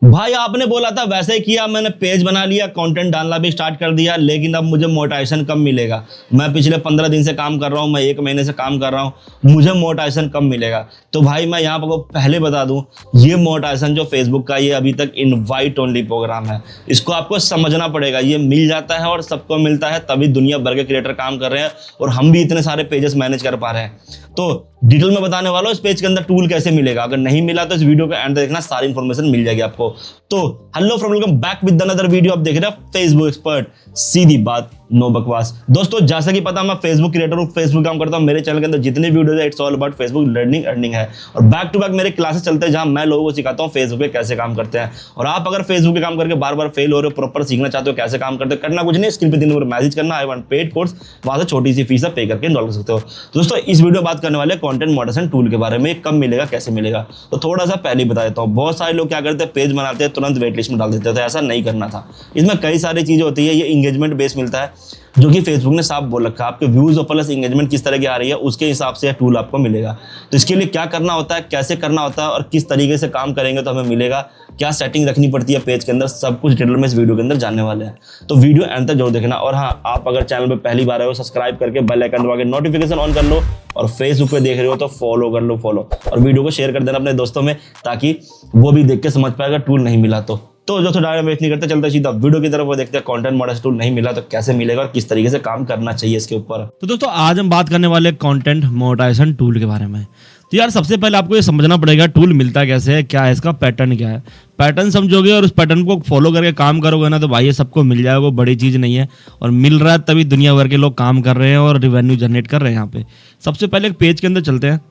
भाई आपने बोला था वैसे ही किया, मैंने पेज बना लिया, कंटेंट डालना भी स्टार्ट कर दिया, लेकिन अब मुझे मोटिवेशन कब मिलेगा? मैं पिछले 15 दिन से काम कर रहा हूँ, मैं 1 महीने से काम कर रहा हूँ, मुझे मोटिवेशन कब मिलेगा? तो भाई मैं यहाँ पर पहले बता दूँ, ये मोटिवेशन जो फेसबुक का ये अभी तक इनवाइट ओनली प्रोग्राम है, इसको आपको समझना पड़ेगा। ये मिल जाता है और सबको मिलता है, तभी दुनिया भर के क्रिएटर काम कर रहे हैं और हम भी इतने सारे पेजेस मैनेज कर पा रहे हैं। तो डिटेल में बताने वाला हूँ इस पेज के अंदर टूल कैसे मिलेगा। अगर नहीं मिला तो इस वीडियो के एंड देखना, सारी इन्फॉर्मेशन मिल जाएगी आपको। तो hello friend, welcome back with another video. आप देख रहे हैं फेसबुक एक्सपर्ट, सीधी बात नो बकवास। दोस्तों जैसा कि पता मैं फेसबुक क्रिएटर हूँ, फेसबुक काम करता हूँ। मेरे चैनल के अंदर जितने वीडियोज है it's all about Facebook learning earning है, और बैक टू बैक मेरे क्लासेस चलते हैं जहां मैं लोगों को सिखाता हूँ फेसबुक पे कैसे काम करते हैं। और आप अगर फेसबुक पे काम करके बार बार फेल हो रहे हो, प्रॉपर सीखना चाहते हो कैसे काम करते हो, करना कुछ नहीं, स्क्रीन पे 3 नंबर मैसेज करना, आई वांट पेड कोर्स, वहां से छोटी सी फीस पे करके इनरोल कर सकते हो। दोस्तों इस वीडियो बात करने वाले कंटेंट मॉडरेशन टूल के बारे में, कब मिलेगा कैसे मिलेगा। तो थोड़ा सा पहले बता देता हूँ। बहुत सारे लोग क्या करते हैं, पेज बनाते हैं तुरंत वेट लिस्ट में डाल देते हैं, तो ऐसा नहीं करना था। इसमें कई सारी चीजें होती है। ये इंगेजमेंट बेस मिलता है, जो कि फेसबुक ने साफ बोल रखा है। आपके व्यूज और प्लस इंगेजमेंट किस तरह की आ रही है उसके हिसाब से टूल आपको मिलेगा। तो इसके लिए क्या करना होता है, कैसे करना होता है और किस तरीके से काम करेंगे तो हमें मिलेगा, क्या सेटिंग रखनी पड़ती है पेज के अंदर, सब कुछ डिटेल में इस वीडियो के अंदर जानने वाले हैं। तो वीडियो एंड तक जरूर देखना। और हाँ, आप अगर चैनल पर पहली बार आए हो, सब्सक्राइब करके बेल आइकन दबा के नोटिफिकेशन ऑन कर लो, और फेसबुक पे देख रहे हो तो फॉलो कर लो फॉलो, और वीडियो को शेयर कर देना अपने दोस्तों में, ताकि वो भी देख के समझ पाएगा टूल नहीं मिला तो। जो डायरेक्ट वेस्ट नहीं करते, चलते सीधा वीडियो की तरफ वो देखते हैं कंटेंट मॉडरेशन टूल नहीं मिला तो कैसे मिलेगा और किस तरीके से काम करना चाहिए इसके ऊपर। तो दोस्तों आज हम बात करने वाले कंटेंट मोनेटाइजेशन टूल के बारे में। तो यार सबसे पहले आपको ये समझना पड़ेगा टूल मिलता कैसे है, क्या है इसका पैटर्न, क्या है। पैटर्न समझोगे और उस पैटर्न को फॉलो करके काम करोगे ना, तो भाई ये सबको मिल जाएगा, वो बड़ी चीज़ नहीं है। और मिल रहा है तभी दुनिया भर के लोग काम कर रहे हैं और रिवेन्यू जनरेट कर रहे हैं यहाँ पे। सबसे पहले एक पेज के अंदर चलते हैं,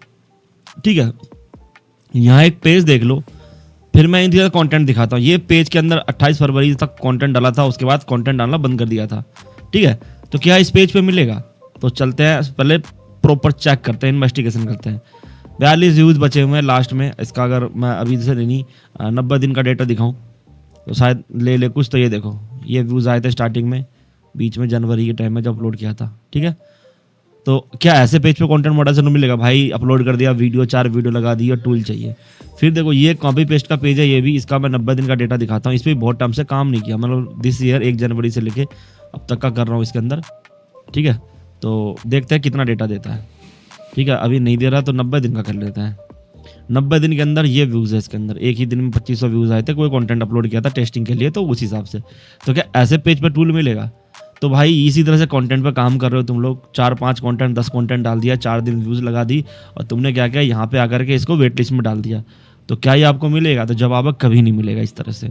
ठीक है। यहाँ एक पेज देख लो, फिर मैं इनका कंटेंट दिखाता हूँ। ये पेज के अंदर 28 फरवरी तक कंटेंट डाला था, उसके बाद कंटेंट डालना बंद कर दिया था, ठीक है। तो क्या इस पेज पे मिलेगा? तो चलते हैं, पहले प्रॉपर चेक करते हैं, इन्वेस्टिगेशन करते हैं। 42 व्यूज़ बचे हुए हैं लास्ट में इसका। अगर मैं अभी से नहीं 90 दिन का डेटा दिखाऊँ तो शायद ले कुछ। तो ये देखो, ये व्यूज़ आए थे स्टार्टिंग में, बीच में जनवरी के टाइम में जब अपलोड किया था, ठीक है। तो क्या ऐसे पेज पे कंटेंट मॉडरेशन मिलेगा? भाई अपलोड कर दिया वीडियो, 4 वीडियो लगा दी और टूल चाहिए। फिर देखो ये कॉपी पेस्ट का पेज है, ये भी इसका मैं 90 दिन का डेटा दिखाता हूँ। इस पर बहुत टाइम से काम नहीं किया, मतलब दिस ईयर 1 जनवरी से लेके अब तक का कर रहा हूँ इसके अंदर, ठीक है। तो देखते हैं कितना डेटा देता है, ठीक है। अभी नहीं दे रहा तो 90 दिन का कर लेते हैं। 90 दिन के अंदर ये व्यूज़ है इसके अंदर। एक ही दिन में 2500 व्यूज़ आए थे, कोई कंटेंट अपलोड किया था टेस्टिंग के लिए, तो उस हिसाब से। तो क्या ऐसे पेज पे टूल मिलेगा? तो भाई इसी तरह से कंटेंट पे काम कर रहे हो तुम लोग। 4-5 कंटेंट 10 कंटेंट डाल दिया, 4 दिन व्यूज़ लगा दी, और तुमने क्या किया, यहाँ पे आकर के इसको वेट लिस्ट में डाल दिया। तो क्या ये आपको मिलेगा? तो जवाब कभी नहीं मिलेगा इस तरह से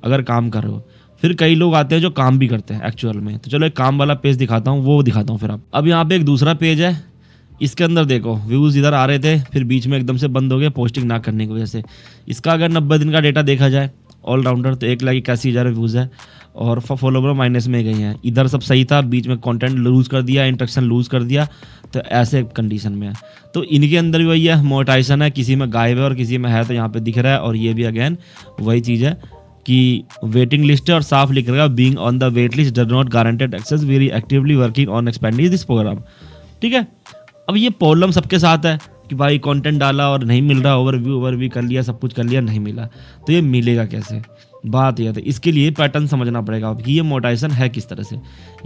अगर काम कर रहे हो। फिर कई लोग आते हैं जो काम भी करते हैं एक्चुअल में। तो चलो एक काम वाला पेज दिखाता हूँ, वो दिखाता हूँ फिर आप। अब यहाँ पे एक दूसरा पेज है, इसके अंदर देखो व्यूज़ इधर आ रहे थे, फिर बीच में एकदम से बंद हो गए पोस्टिंग ना करने की वजह से। इसका अगर 90 दिन का डेटा देखा जाए ऑलराउंडर, तो 1,81,000 व्यूज़ है और फॉलोवर माइनस में गए हैं। इधर सब सही था, बीच में कंटेंट लूज़ कर दिया, इंट्रक्शन लूज़ कर दिया, तो ऐसे कंडीशन में है। तो इनके अंदर भी वही है, मोनेटाइजेशन है, किसी में गायब है और किसी में है, तो यहाँ पे दिख रहा है। और ये भी अगेन वही चीज़ है कि वेटिंग लिस्ट है और साफ लिख रहा है, being on the wait list does not guaranteed access, very actively working on expanding this programme, ठीक है। अब ये प्रॉब्लम सबके साथ है कि भाई कंटेंट डाला और नहीं मिल रहा, ओवरव्यू कर लिया, सब कुछ कर लिया, नहीं मिला। तो ये मिलेगा कैसे? बात यह है, तो इसके लिए पैटर्न समझना पड़ेगा कि ये मोनेटाइजेशन है किस तरह से।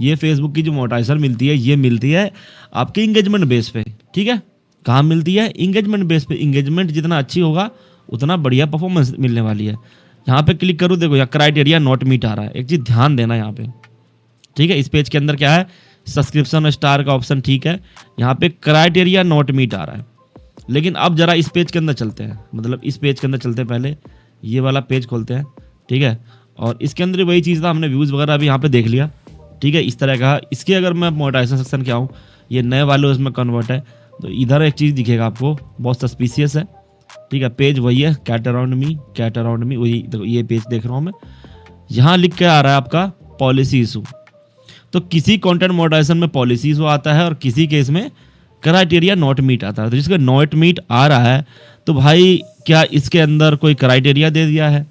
ये फेसबुक की जो मोनेटाइजेशन मिलती है, ये मिलती है आपके इंगेजमेंट बेस पे, ठीक है। कहाँ मिलती है? इंगेजमेंट बेस पे। इंगेजमेंट जितना अच्छी होगा उतना बढ़िया परफॉर्मेंस मिलने वाली है। यहाँ पे क्लिक करूँ, देखो यहाँ क्राइटेरिया नॉट मीट आ रहा है। एक चीज़ ध्यान देना यहाँ पे, ठीक है। इस पेज के अंदर क्या है, सब्सक्रिप्शन और स्टार का ऑप्शन, ठीक है। यहाँ पे क्राइटेरिया नॉट मीट आ रहा है। लेकिन अब जरा इस पेज के अंदर चलते हैं, मतलब इस पेज के अंदर चलते हैं, पहले ये वाला पेज खोलते हैं, ठीक है। और इसके अंदर वही चीज़ था, हमने व्यूज़ वगैरह अभी यहाँ पे देख लिया, ठीक है। इस तरह का इसके अगर मैं मोनेटाइजेशन सेक्शन क्या हूँ, ये नए वाले उसमें कन्वर्ट है, तो इधर एक चीज़ दिखेगा आपको, बहुत सस्पिशियस है, ठीक है। पेज वही है, कैट अराउंड मी, वही देखो ये पेज देख रहा हूँ मैं। यहाँ लिख के आ रहा है आपका पॉलिसी इशू। तो किसी कंटेंट मोनेटाइजेशन में पॉलिसी इशू आता है और किसी केस में क्राइटेरिया नॉट मीट आता है। तो जिसका नॉट मीट आ रहा है, तो भाई क्या इसके अंदर कोई क्राइटेरिया दे दिया है?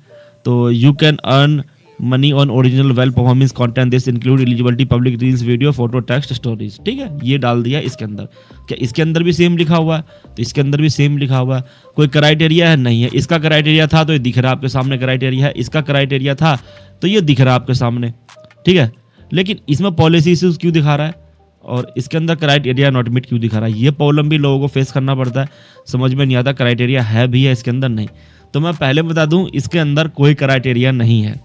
तो you can earn money on original well performance content, this include eligibility, public reels, video, photo, text, stories. ठीक है, ये डाल दिया इसके अंदर। क्या इसके अंदर भी सेम लिखा हुआ है? तो इसके अंदर भी सेम लिखा हुआ है। कोई क्राइटेरिया है? नहीं है। इसका क्राइटेरिया था तो ये दिख रहा है आपके सामने क्राइटेरिया है, इसका क्राइटेरिया था तो ये दिख रहा है आपके सामने। ठीक है, लेकिन इसमें पॉलिसी इश्यूज क्यों दिखा रहा है और इसके अंदर क्राइटेरिया नॉट मीट क्यों दिखा रहा है? ये प्रॉब्लम भी लोगों को फेस करना पड़ता है, समझ में नहीं आता क्राइटेरिया है भी है इसके अंदर नहीं। तो मैं पहले बता दूं, इसके अंदर कोई क्राइटेरिया नहीं है।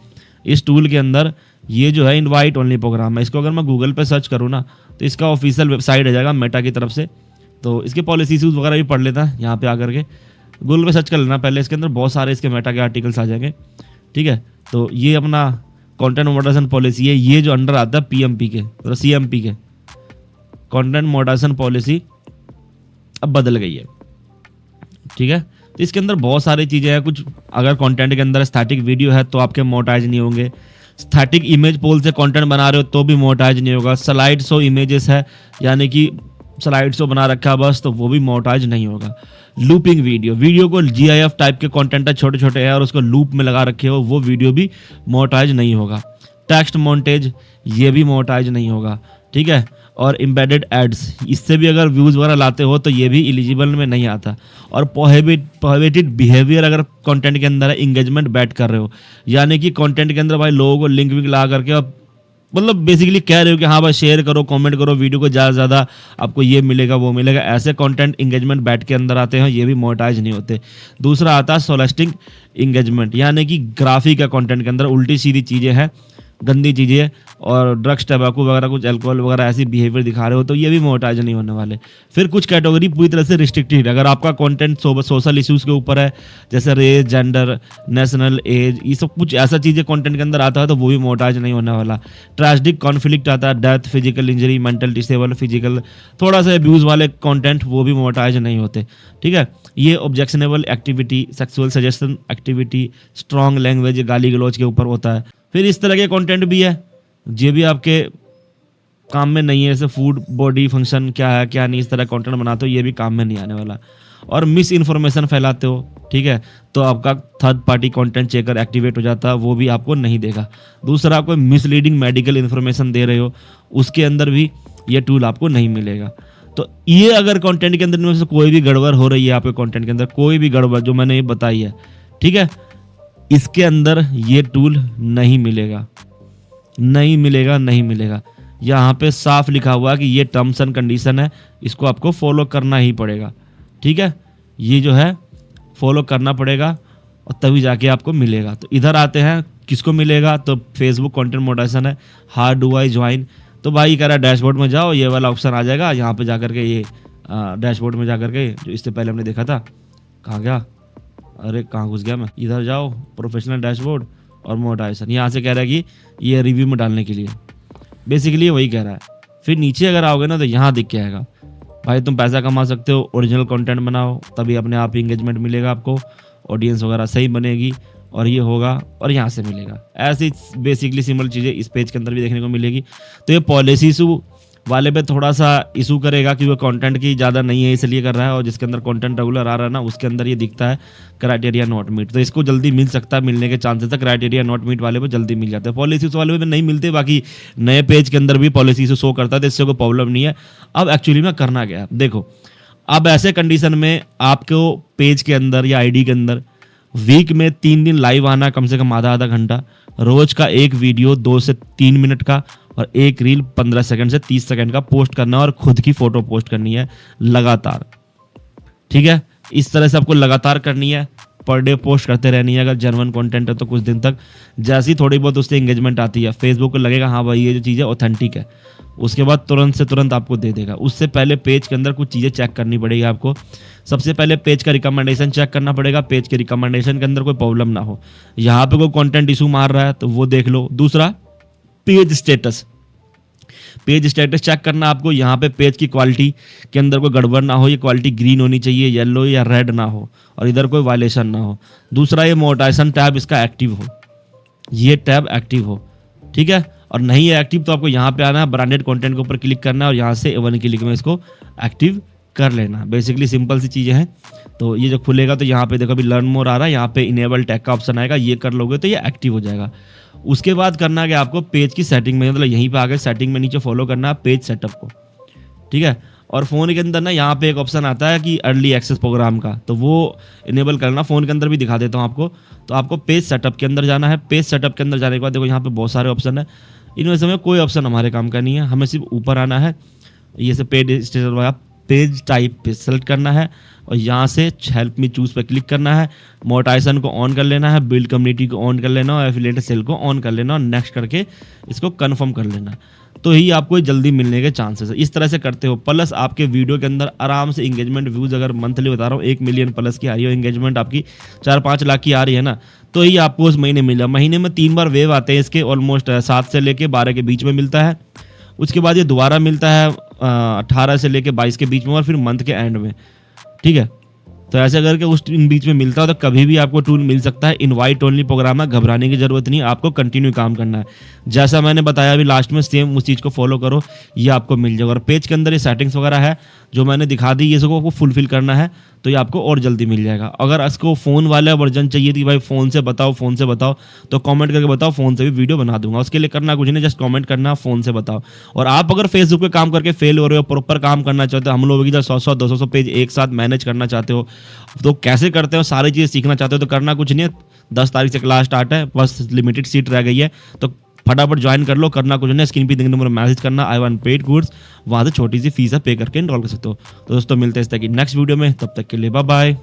इस टूल के अंदर ये जो है इनवाइट ओनली प्रोग्राम है। इसको अगर मैं गूगल पे सर्च करूँ ना तो इसका ऑफिशियल वेबसाइट आ जाएगा मेटा की तरफ से। तो इसके पॉलिसी इश्यूज वगैरह भी पढ़ लेता है यहाँ पे आकर के, गूगल पे सर्च कर लेना पहले। इसके अंदर बहुत सारे इसके मेटा के आर्टिकल्स आ जाएंगे। ठीक है, तो ये अपना कंटेंट मॉडरेशन पॉलिसी है, ये जो अंडर आता है पीएमपी के और सीएमपी के, कंटेंट मॉडरेशन पॉलिसी अब बदल गई है। ठीक है, तो इसके अंदर बहुत सारी चीज़ें हैं। कुछ अगर कंटेंट के अंदर स्टैटिक वीडियो है तो आपके मोनेटाइज नहीं होंगे। स्टैटिक इमेज पोल से कंटेंट बना रहे हो तो भी मोनेटाइज नहीं होगा। स्लाइड शो इमेजेस है, यानी कि स्लाइड शो बना रखा है बस, तो वो भी मोनेटाइज नहीं होगा। लूपिंग वीडियो, वीडियो को जीआईएफ टाइप के कंटेंट है, छोटे छोटे है और उसको लूप में लगा रखे हो, वो वीडियो भी मोनेटाइज नहीं होगा। टेक्स्ट मोनेटाइज, ये भी मोनेटाइज नहीं होगा। ठीक है, और एम्बेडेड एड्स, इससे भी अगर व्यूज़ वगैरह लाते हो तो ये भी एलिजिबल में नहीं आता। और प्रोहिबिटेड बिहेवियर अगर कंटेंट के अंदर है, इंगेजमेंट बैट कर रहे हो, यानी कि कंटेंट के अंदर भाई लोगों को लिंक विंक ला करके अब मतलब बेसिकली कह रहे हो कि हाँ भाई शेयर करो, कमेंट करो, वीडियो को ज़्यादा से ज़्यादा आपको ये मिलेगा वो मिलेगा, ऐसे कंटेंट इंगेजमेंट बैट के अंदर आते हैं, ये भी मोनेटाइज नहीं होते। दूसरा आता है सोलेस्टिंग इंगेजमेंट, यानी कि ग्राफिक का कंटेंट के अंदर उल्टी सीधी चीज़ें हैं, गंदी चीज़ें और ड्रग्स, टैबाकू वगैरह, कुछ अल्कोहल वगैरह ऐसी बिहेवियर दिखा रहे हो तो ये भी मोनेटाइज नहीं होने वाले। फिर कुछ कैटेगरी पूरी तरह से रिस्ट्रिक्टेड, अगर आपका कंटेंट सोशल इश्यूज़ के ऊपर है, जैसे रेस, जेंडर, नेशनल, एज, ये सब कुछ ऐसा चीज़ें कंटेंट के अंदर आता है तो वो भी मोनेटाइज नहीं होने वाला। ट्रेजिक कॉन्फ्लिक्ट आता है, death, physical injury, mental disable, physical थोड़ा सा अब्यूज़ वाले कंटेंट, वो भी मोनेटाइज नहीं होते। ठीक है, ये objectionable activity, sexual suggestion activity, strong language, गाली गलौज के ऊपर होता है। फिर इस तरह के कंटेंट भी है ये भी आपके काम में नहीं है, जैसे फूड, बॉडी फंक्शन क्या है क्या नहीं, इस तरह कंटेंट बनाते हो, ये भी काम में नहीं आने वाला। और मिस इन्फॉर्मेशन फैलाते हो, ठीक है, तो आपका third party content checker activate हो जाता है, वो भी आपको नहीं देगा। दूसरा, आपको मिसलीडिंग मेडिकल इन्फॉर्मेशन दे रहे हो, उसके अंदर भी ये टूल आपको नहीं मिलेगा। तो ये अगर कंटेंट के अंदर में से कोई भी गड़बड़ हो रही है, आपके कंटेंट के अंदर कोई भी गड़बड़ जो मैंने ये बताई है, ठीक है, इसके अंदर ये टूल नहीं मिलेगा, नहीं मिलेगा, नहीं मिलेगा। यहाँ पे साफ लिखा हुआ है कि ये टर्म्स एंड कंडीशन है, इसको आपको फॉलो करना ही पड़ेगा। ठीक है, ये जो है फॉलो करना पड़ेगा और तभी जाके आपको मिलेगा। तो इधर आते हैं, किसको मिलेगा, तो फेसबुक कंटेंट मॉडरेशन है, हाउ डू आई ज्वाइन। तो भाई कह रहा है डैशबोर्ड में जाओ, ये वाला ऑप्शन आ जाएगा, यहाँ पे जाकर के ये डैशबोर्ड में जाकर के जो इससे पहले हमने देखा था, कहाँ गया, अरे कहाँ घुस गया मैं, इधर जाओ, प्रोफेशनल डैशबोर्ड और मोनेटाइजेशन, यहाँ से कह रहा है कि ये रिव्यू में डालने के लिए, बेसिकली वही कह रहा है। फिर नीचे अगर आओगे ना तो यहाँ दिख के आएगा, भाई तुम पैसा कमा सकते हो, ओरिजिनल कंटेंट बनाओ, तभी अपने आप ही इंगेजमेंट मिलेगा आपको, ऑडियंस वगैरह सही बनेगी और ये होगा और यहाँ से मिलेगा। ऐसी बेसिकली सिंपल चीज़ें इस पेज के अंदर भी देखने को मिलेगी। तो ये पॉलिसी इशू वाले पे थोड़ा सा इशू करेगा कि वो कंटेंट की ज़्यादा नहीं है इसलिए कर रहा है, और जिसके अंदर कंटेंट रेगुलर आ रहा है ना उसके अंदर ये दिखता है क्राइटेरिया नॉट मीट, तो इसको जल्दी मिल सकता है, मिलने के चांसेस है। क्राइटेरिया नॉट मीट वाले पे जल्दी मिल जाते हैं, पॉलिसी इशू वाले पे नहीं मिलते। बाकी नए पेज के अंदर भी पॉलिसी इशू शो करता है, तो इससे कोई प्रॉब्लम नहीं है। अब एक्चुअली में करना क्या है, देखो, अब ऐसे कंडीशन में आपको पेज के अंदर या आईडी के अंदर वीक में 3 दिन लाइव आना, कम से कम आधा घंटा, रोज का एक वीडियो 2 से 3 मिनट का और एक रील 15 सेकंड से 30 सेकंड का पोस्ट करना है और खुद की फोटो पोस्ट करनी है लगातार। ठीक है, इस तरह से आपको लगातार करनी है, पर डे पोस्ट करते रहनी है। अगर जेन्युइन कंटेंट है तो कुछ दिन तक, जैसी थोड़ी बहुत उससे एंगेजमेंट आती है, फेसबुक को लगेगा हाँ भाई ये जो चीज़ है ऑथेंटिक है, उसके बाद तुरंत से तुरंत आपको दे देगा। उससे पहले पेज के अंदर कुछ चीज़ें चेक करनी पड़ेगी आपको। सबसे पहले पेज का रिकमेंडेशन चेक करना पड़ेगा, पेज के रिकमेंडेशन के अंदर कोई प्रॉब्लम ना हो, यहाँ पे कोई कंटेंट इशू मार रहा है तो वो देख लो। दूसरा, page status, page status check करना आपको, यहाँ पे पेज की क्वालिटी के अंदर कोई गड़बड़ ना हो, ये क्वालिटी ग्रीन होनी चाहिए, येलो या रेड ना हो, और इधर कोई वायलेशन ना हो। दूसरा, ये मोनेटाइजेशन टैब इसका एक्टिव हो, ये टैब एक्टिव हो, ठीक है, और नहीं है एक्टिव तो आपको यहाँ पे आना है, ब्रांडेड कंटेंट के ऊपर क्लिक करना है और यहाँ से 1 क्लिक में इसको एक्टिव कर लेना। बेसिकली सिंपल सी चीज़ें हैं। तो ये जो खुलेगा तो यहाँ पे देखो अभी लर्न मोर आ रहा है, यहाँ पे इनेबल टैग का ऑप्शन आएगा, ये कर लोगे तो ये एक्टिव हो जाएगा। उसके बाद करना है आपको पेज की सेटिंग में, मतलब यहीं पे आगे सेटिंग में नीचे फॉलो करना है पेज सेटअप को, ठीक है। और फ़ोन के अंदर ना यहाँ पे एक ऑप्शन आता है कि अर्ली एक्सेस प्रोग्राम का, तो वो इनेबल करना। फ़ोन के अंदर भी दिखा देता हूँ आपको। तो आपको पेज सेटअप के अंदर जाना है। पेज सेटअप के अंदर जाने के बाद देखो यहाँ पे बहुत सारे ऑप्शन है, इनमें से कोई ऑप्शन हमारे काम का नहीं है, हमें सिर्फ ऊपर आना है, ये से पेज स्टेटस वाला पेज टाइप पे सेलेक्ट करना है और यहाँ से हेल्प मी चूज पे क्लिक करना है। मोनेटाइजेशन को ऑन कर लेना है, बिल्ड कम्युनिटी को ऑन कर लेना और एफिलिएट सेल को ऑन कर लेना और नेक्स्ट करके इसको कंफर्म कर लेना, तो ही आपको जल्दी मिलने के चांसेस है। इस तरह से करते हो, प्लस आपके वीडियो के अंदर आराम से इंगेजमेंट व्यूज़, अगर मंथली बता रहा हूँ 1 मिलियन प्लस की आ रही हो, इंगेजमेंट आपकी 4-5 लाख की आ रही है ना, तो ही आपको उस महीने मिला। महीने में 3 बार वेव आते हैं इसके, ऑलमोस्ट 7 से लेके 12 के बीच में मिलता है। उसके बाद ये दोबारा मिलता है 18 से लेके 22 के बीच में और फिर मंथ के एंड में, ठीक है। तो ऐसे करके उस इन बीच में मिलता है, तो कभी भी आपको टूल मिल सकता है। इनवाइट ओनली प्रोग्राम है, घबराने की जरूरत नहीं, आपको कंटिन्यू काम करना है। जैसा मैंने बताया अभी लास्ट में, सेम उस चीज़ को फॉलो करो, ये आपको मिल जाएगा। और पेज के अंदर ये सेटिंग्स वगैरह है जो मैंने दिखा दी, ये सबको आपको फुलफिल करना है तो ये आपको और जल्दी मिल जाएगा। अगर इसको फ़ोन वाला वर्जन चाहिए थी भाई फ़ोन से बताओ, फ़ोन से बताओ, तो कमेंट करके बताओ, फ़ोन से भी वीडियो बना दूंगा। उसके लिए करना कुछ नहीं, जस्ट कमेंट करना फ़ोन से बताओ। और आप अगर फेसबुक पे काम करके फेल हो रहे हो, प्रॉपर काम करना चाहते हो, हम लोग इधर 100-100 200 पेज एक साथ मैनेज करना चाहते हो, तो कैसे करते हो सारी चीज़ें सीखना चाहते हो, तो करना कुछ नहीं है। 10 तारीख से क्लास स्टार्ट है, बस लिमिटेड सीट रह गई है, तो फटाफट ज्वाइन कर लो। करना कुछ नहीं, स्क्रीन पे दिखने नंबर मैसेज करना आई वांट पेड कोर्स, वहाँ से छोटी सी फीस है, पे करके इनरोल कर सकते हो। तो दोस्तों मिलते हैं इस तरह की नेक्स्ट वीडियो में, तब तक के लिए बाय बाय।